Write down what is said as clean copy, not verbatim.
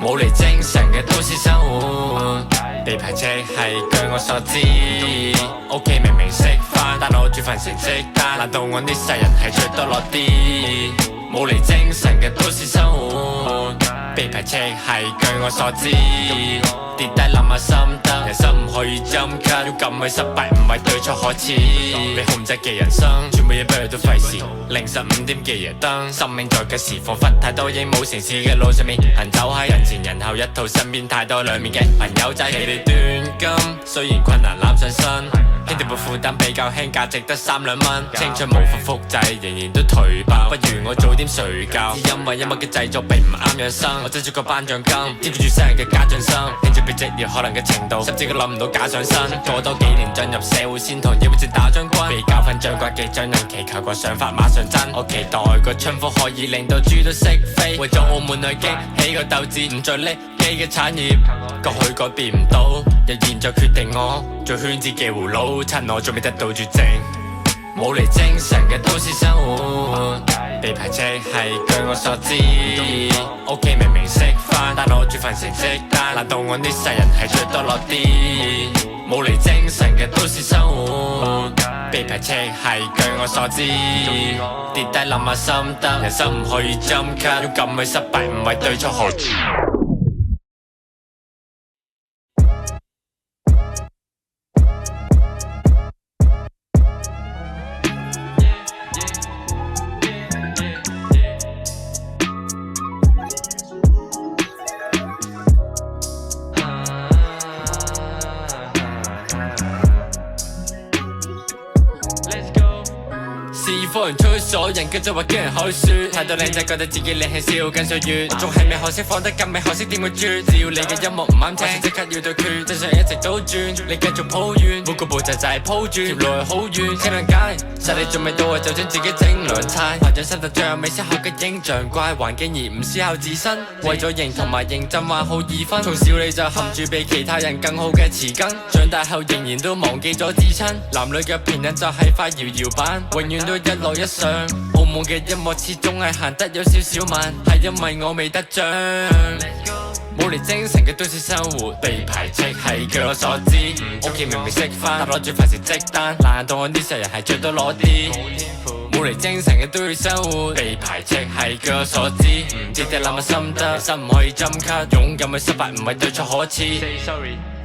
冇嚟精神嘅都市生活，被排斥係據我所知。屋企明明食飯，但我煮飯成績單，難道我呢世人係最多落啲？冇嚟精神嘅都市生活，被排斥係據我所知。跌低諗下心得，人生唔可以針咳，要撳去失敗唔係對錯可恥。被控制嘅人生，全部嘢俾佢都費事。凌晨5點嘅夜燈，生命在嘅時彷彿太多影冇城市嘅路上面，行走喺人前人後一套，身邊太多兩面嘅朋友仔，佢哋斷金，雖然困難攬上身。兄弟部負擔比較輕，價值得3-2蚊。青春無法複製，仍然都頹爆。不如我早點睡覺，只因為音樂嘅製作並唔啱養生。我爭取個頒獎金，兼顧住世人嘅家長生。興趣被職業可能嘅程度，甚至佢諗唔到假上身。過多幾年進入社會先同要戰打將軍。被教訓掌摑嘅將人祈求個想法馬上真。我期待個春風可以令到豬都識飛，為咗澳門女擊起個鬥志，唔再匿機嘅產業。過去改變唔到，日現在決定我做圈子嘅葫蘆，趁我仲未得到絕症。冇嚟精神嘅都市生活，被排斥係據我所知。屋企明明食飯，但我煮飯成績單，難道我呢世人係最多落啲？冇嚟精神嘅都市生活，被排斥係據我所知。跌低諗下心得，人生唔可以針咳，要撳去失敗唔係對錯可恥。是科人吹所人繼續話驚人口説，太多靚仔覺得自己靚係笑緊歲月，仲係未學識放得咁未學識點會絕。只要你嘅音樂唔啱聽，即刻要對決，真相一直倒轉，你繼續抱怨，每個步驟就係鋪轉，條路係好遠，車輛街實力仲未到啊，就將自己整兩猜，排咗身就最後未適合嘅影像怪環境而唔思考自身，為咗認同埋認真玩好2分，從小你就含住比其他人更好嘅詞根，長大後仍然都忘記咗至親，男女嘅平等就係塊搖搖板，永遠都一落一上，澳門嘅音樂始終係行得有少少慢，係因為我未得獎。冇嚟精神嘅都市生活，被排斥係據我所知。屋企明明食飯，但攞住飯食積單，難道我呢世人係最多攞啲？冇嚟精神嘅都市生活，被排斥係據我所知。唔知啲諗下心得，人生唔可以針咳，勇敢去失敗唔係對錯可恥。